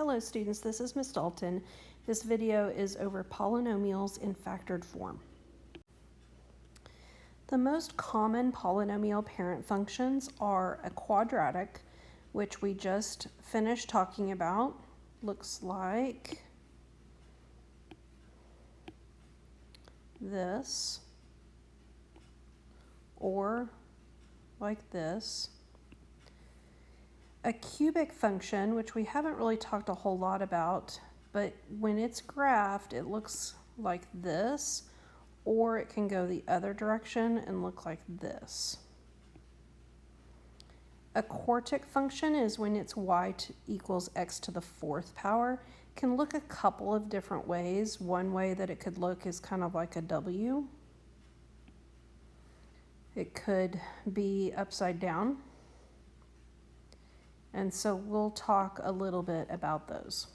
Hello students, this is Ms. Dalton. This video is over polynomials in factored form. The most common polynomial parent functions are a quadratic, which we just finished talking about. Looks like this, or like this. A cubic function, which we haven't really talked a whole lot about, but when it's graphed, it looks like this, or it can go the other direction and look like this. A quartic function is when it's y equals x to the fourth power. It can look a couple of different ways. One way that it could look is kind of like a W. It could be upside down. And so we'll talk a little bit about those.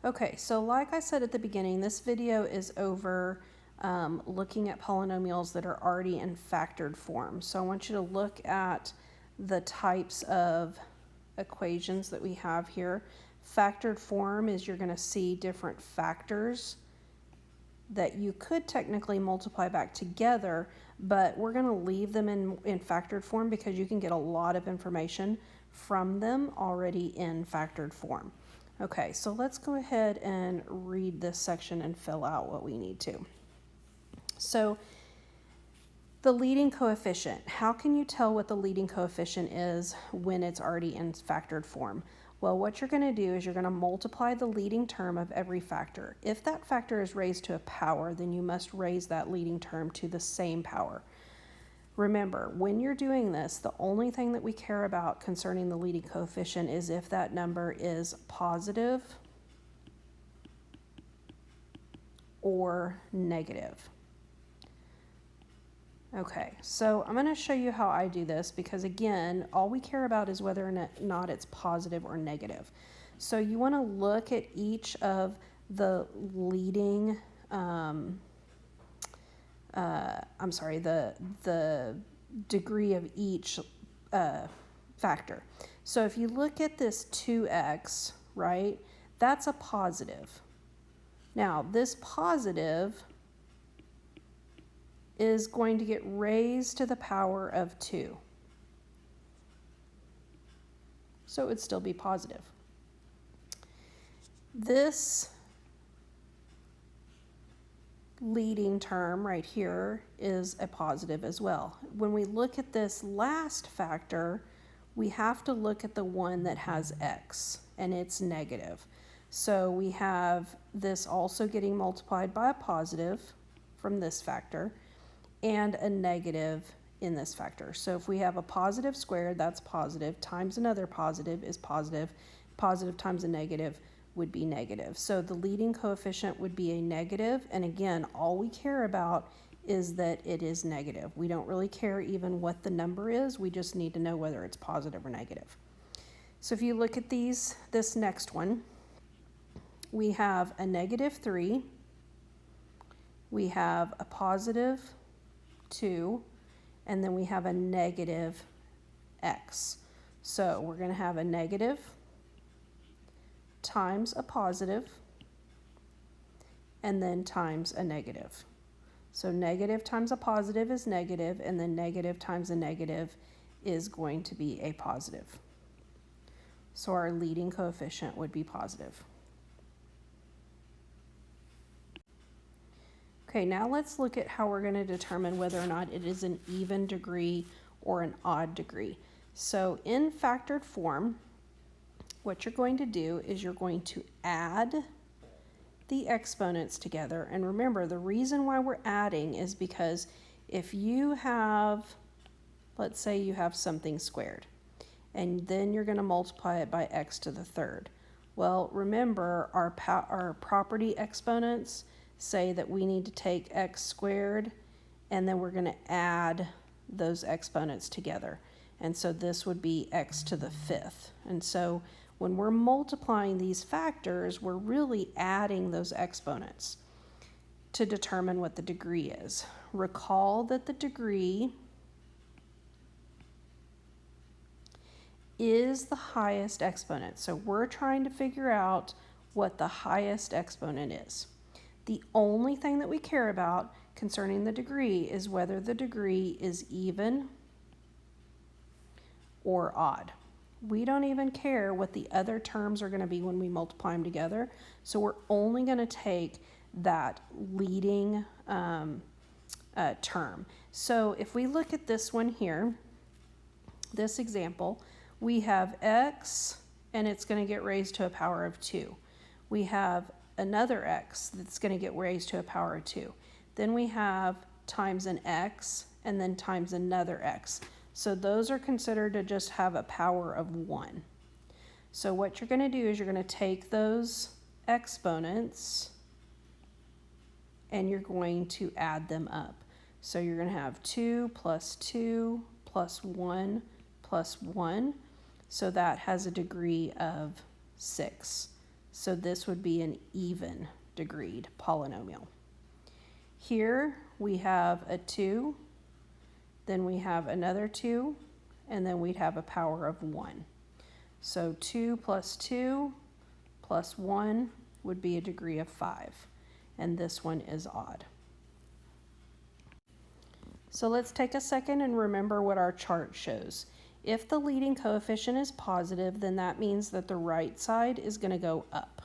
Okay, so like I said at the beginning, this video is over looking at polynomials that are already in factored form. So I want you to look at the types of equations that we have here. Factored form is you're going to see different factors that you could technically multiply back together, but we're going to leave them in factored form because you can get a lot of information from them already in factored form. Okay, so let's go ahead and read this section and fill out what we need to. So the leading coefficient. How can you tell what the leading coefficient is when it's already in factored form? Well, what you're going to do is you're going to multiply the leading term of every factor. If that factor is raised to a power, then you must raise that leading term to the same power. Remember, when you're doing this, the only thing that we care about concerning the leading coefficient is if that number is positive or negative. Okay, so I'm going to show you how I do this because, again, all we care about is whether or not it's positive or negative. So you want to look at each of the leading the degree of each factor. So if you look at this 2x, right, that's a positive. Now, this positive is going to get raised to the power of 2. So it would still be positive. This leading term right here is a positive as well. When we look at this last factor, we have to look at the one that has x, and it's negative. So we have this also getting multiplied by a positive from this factor, and a negative in this factor. So if we have a positive squared, that's positive, times another positive is positive. Positive times a negative would be negative. So the leading coefficient would be a negative, and again, all we care about is that it is negative. We don't really care even what the number is, we just need to know whether it's positive or negative. So if you look at this next one, we have a negative 3, we have a positive 2, and then we have a negative x. So we're going to have a negative times a positive, and then times a negative. So negative times a positive is negative, and then negative times a negative is going to be a positive. So our leading coefficient would be positive. Okay, now let's look at how we're going to determine whether or not it is an even degree or an odd degree. So in factored form, what you're going to do is you're going to add the exponents together. And remember, the reason why we're adding is because if you have, let's say you have something squared, and then you're going to multiply it by x to the third. Well, remember, our property exponents say that we need to take x squared, and then we're going to add those exponents together. And so this would be x to the fifth. And so when we're multiplying these factors, we're really adding those exponents to determine what the degree is. Recall that the degree is the highest exponent. So we're trying to figure out what the highest exponent is. The only thing that we care about concerning the degree is whether the degree is even or odd. We don't even care what the other terms are going to be when we multiply them together. So we're only going to take that leading term. So if we look at this one here, this example, we have x and it's going to get raised to a power of 2. We have another x that's going to get raised to a power of 2. Then we have times an x and then times another x. So those are considered to just have a power of 1. So what you're going to do is you're going to take those exponents and you're going to add them up. So you're going to have 2 plus 2 plus 1 plus 1. So that has a degree of 6. So this would be an even degreed polynomial. Here we have a 2, then we have another 2, and then we'd have a power of 1. So 2 plus 2 plus 1 would be a degree of 5, and this one is odd. So let's take a second and remember what our chart shows. If the leading coefficient is positive, then that means that the right side is going to go up.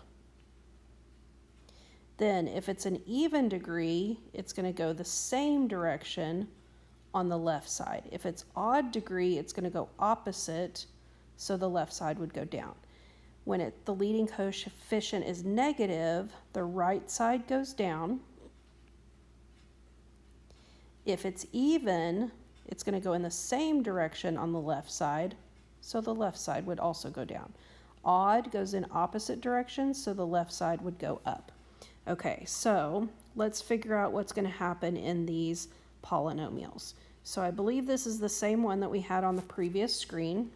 Then if it's an even degree, it's going to go the same direction on the left side. If it's odd degree, it's going to go opposite, so the left side would go down. When the leading coefficient is negative, the right side goes down. If it's even, it's going to go in the same direction on the left side, so the left side would also go down. Odd goes in opposite directions, so the left side would go up. Okay, so let's figure out what's going to happen in these polynomials. So I believe this is the same one that we had on the previous screen.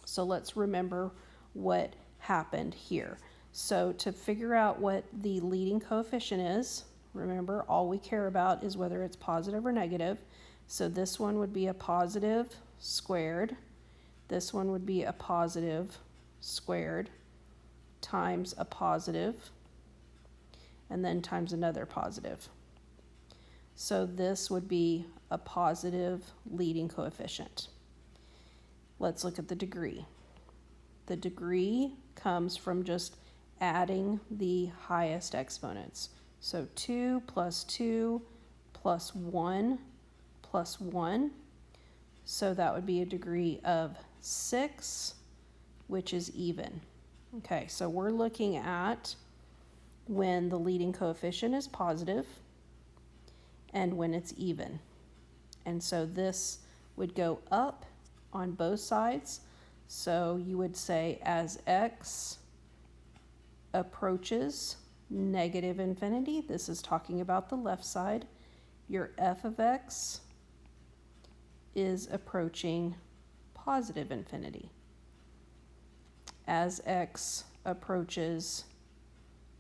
So let's remember what happened here. So to figure out what the leading coefficient is, remember all we care about is whether it's positive or negative. So this one would be a positive squared. This one would be a positive squared times a positive, and then times another positive. So this would be a positive leading coefficient. Let's look at the degree. The degree comes from just adding the highest exponents. So 2 plus 2 plus 1 plus 1. So that would be a degree of 6, which is even. Okay, so we're looking at when the leading coefficient is positive and when it's even. And so this would go up on both sides. So you would say as x approaches negative infinity, this is talking about the left side, your f of x is approaching positive infinity. As x approaches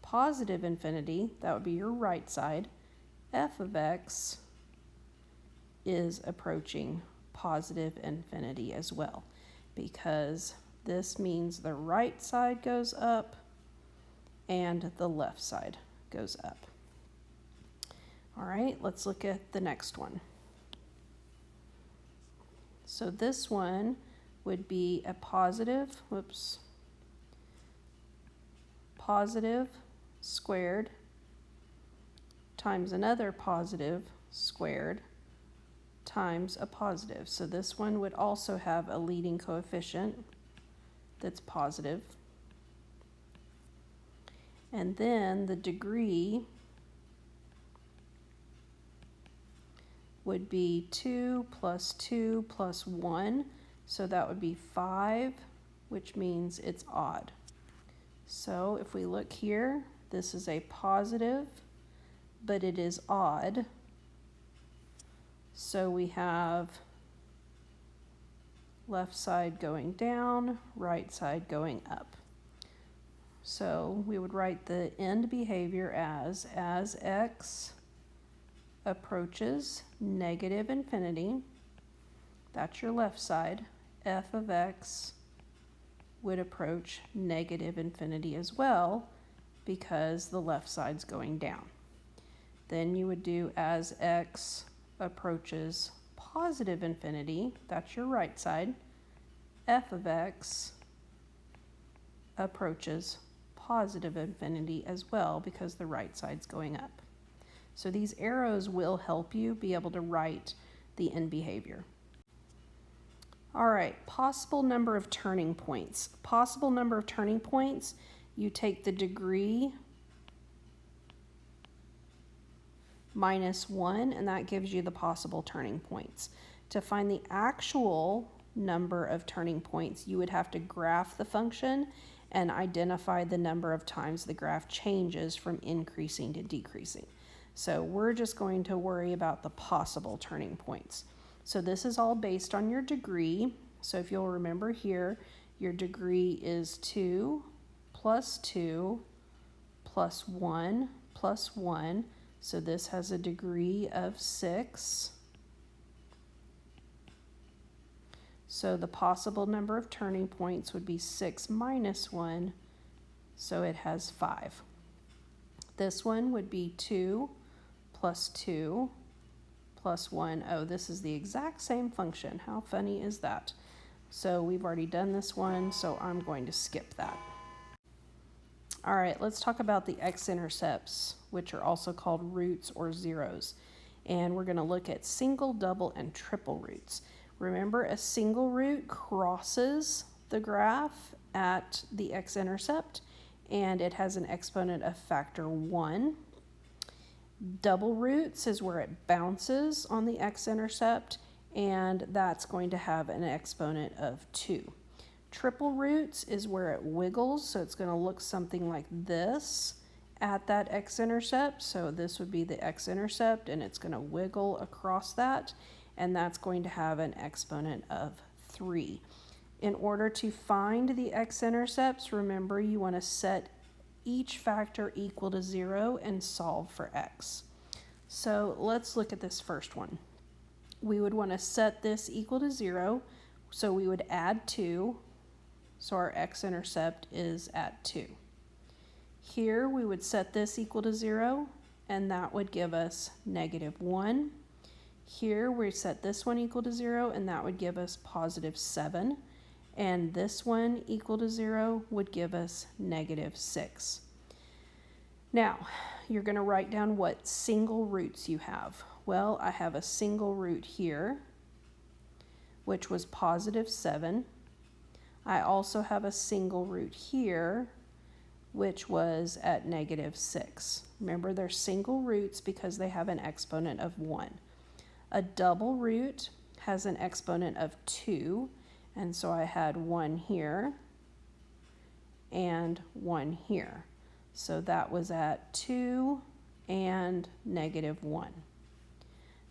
positive infinity, that would be your right side, f of x is approaching positive infinity as well, because this means the right side goes up and the left side goes up. All right, let's look at the next one. So this one would be a positive squared times another positive squared times a positive. So this one would also have a leading coefficient that's positive. And then the degree would be 2 plus 2 plus 1. So that would be 5, which means it's odd. So if we look here, this is a positive, but it is odd. So we have left side going down, right side going up. So we would write the end behavior as x approaches negative infinity, that's your left side, f of x would approach negative infinity as well because the left side's going down. Then you would do as x approaches positive infinity, that's your right side, f of x approaches positive infinity as well because the right side's going up. So these arrows will help you be able to write the end behavior. All right, possible number of turning points. Possible number of turning points, you take the degree minus 1, and that gives you the possible turning points. To find the actual number of turning points, you would have to graph the function and identify the number of times the graph changes from increasing to decreasing. So we're just going to worry about the possible turning points. So this is all based on your degree. So if you'll remember here, your degree is 2 plus 2 plus 1 plus 1. So this has a degree of 6. So the possible number of turning points would be 6 minus 1, so it has 5. This one would be 2 plus 2 plus 1. Oh, this is the exact same function. How funny is that? So we've already done this one, so I'm going to skip that. All right, let's talk about the x-intercepts, which are also called roots or zeros. And we're going to look at single, double, and triple roots. Remember, a single root crosses the graph at the x-intercept, and it has an exponent of factor 1. Double roots is where it bounces on the x-intercept, and that's going to have an exponent of 2. Triple roots is where it wiggles, so it's going to look something like this at that x-intercept. So this would be the x-intercept, and it's going to wiggle across that, and that's going to have an exponent of 3. In order to find the x-intercepts, remember you want to set each factor equal to 0 and solve for x. So let's look at this first one. We would want to set this equal to 0, so we would add 2, so our x-intercept is at 2. Here we would set this equal to 0, and that would give us negative 1. Here we set this one equal to 0, and that would give us positive 7. And this one equal to 0 would give us negative 6. Now, you're going to write down what single roots you have. Well, I have a single root here, which was positive 7. I also have a single root here, which was at negative 6. Remember, they're single roots because they have an exponent of 1. A double root has an exponent of 2, and so I had 1 here and 1 here. So that was at 2 and negative 1.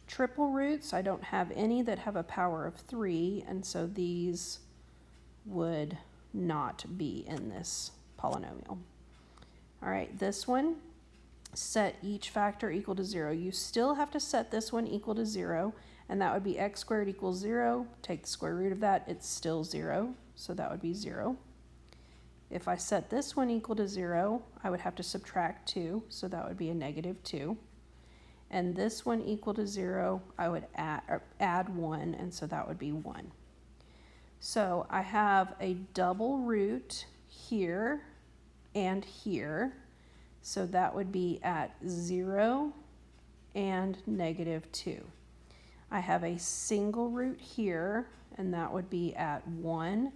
Triple roots, I don't have any that have a power of 3, and so these would not be in this polynomial. All right, this one, set each factor equal to 0. You still have to set this one equal to 0, and that would be x squared equals 0. Take the square root of that, it's still 0, so that would be 0. If I set this one equal to 0, I would have to subtract 2, so that would be a negative 2. And this one equal to 0, I would add 1, and so that would be 1. So I have a double root here and here, so that would be at 0 and negative 2. I have a single root here, and that would be at 1.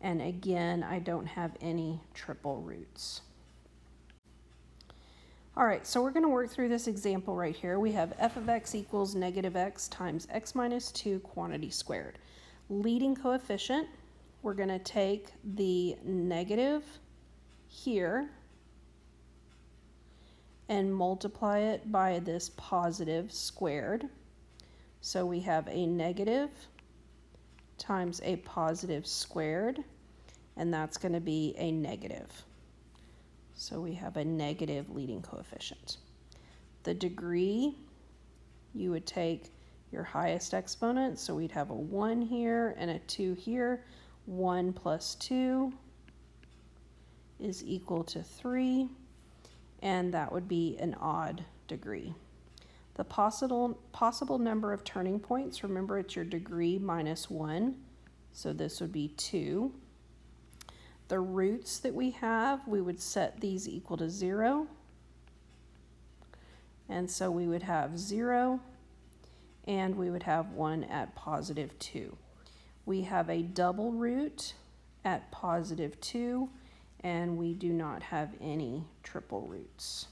And again, I don't have any triple roots. All right, so we're going to work through this example right here. We have f of x equals negative x times x minus 2 quantity squared. Leading coefficient, we're going to take the negative here and multiply it by this positive squared. So we have a negative times a positive squared, and that's going to be a negative. So we have a negative leading coefficient. The degree, you would take your highest exponent, so we'd have a 1 here and a 2 here. 1 plus 2 is equal to 3, and that would be an odd degree. The possible number of turning points, remember it's your degree minus 1, so this would be 2. The roots that we have, we would set these equal to 0. And so we would have 0, and we would have 1 at positive 2. We have a double root at positive 2, and we do not have any triple roots.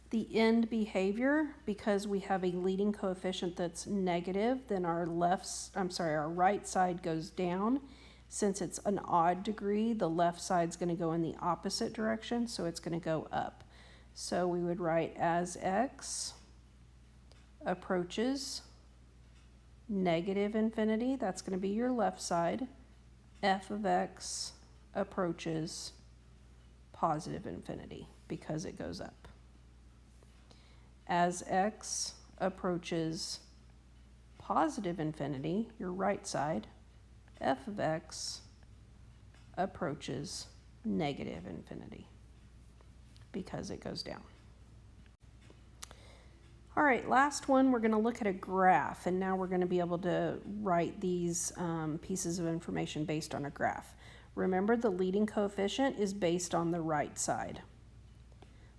The end behavior, because we have a leading coefficient that's negative, then our right side goes down. Since it's an odd degree, the left side's going to go in the opposite direction, so it's going to go up. So we would write as x approaches negative infinity, that's going to be your left side, f of x approaches positive infinity because it goes up. As x approaches positive infinity, your right side, f of x approaches negative infinity because it goes down. All right, last one, we're going to look at a graph, and now we're going to be able to write these pieces of information based on a graph. Remember, the leading coefficient is based on the right side.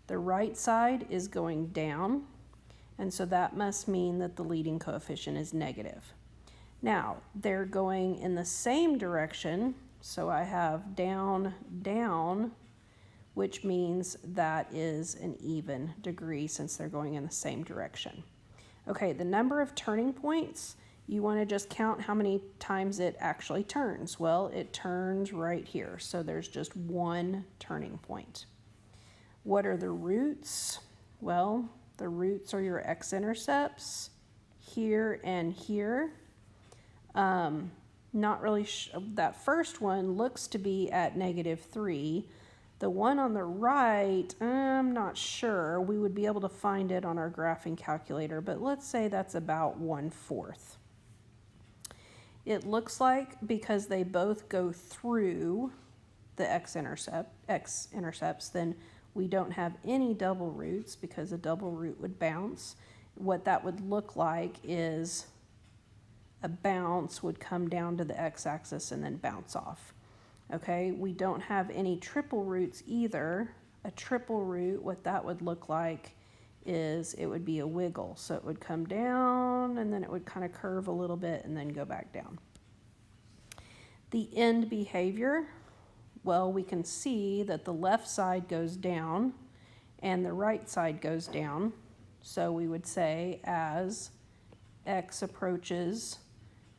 The right side is going down, and so that must mean that the leading coefficient is negative. Now, they're going in the same direction, so I have down, down, which means that is an even degree since they're going in the same direction. Okay, the number of turning points, you want to just count how many times it actually turns. Well, it turns right here, so there's just one turning point. What are the roots? Well, the roots are your x-intercepts here and here. Not really that first one looks to be at -3. The one on the right, I'm not sure. We would be able to find it on our graphing calculator, but let's say that's about 1/4. It looks like because they both go through the x-intercepts, then we don't have any double roots because a double root would bounce. What that would look like is a bounce would come down to the x-axis and then bounce off. Okay, we don't have any triple roots either. A triple root, what that would look like is it would be a wiggle. So it would come down and then it would kind of curve a little bit and then go back down. The end behavior, well, we can see that the left side goes down and the right side goes down. So we would say as x approaches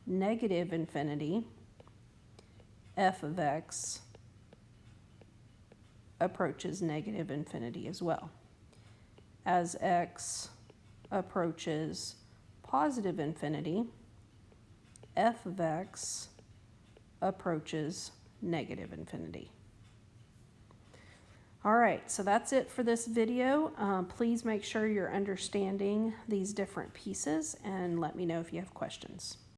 negative infinity, f of x approaches negative infinity as well. As x approaches positive infinity, f of x approaches negative infinity. All right, so that's it for this video. Please make sure you're understanding these different pieces and let me know if you have questions.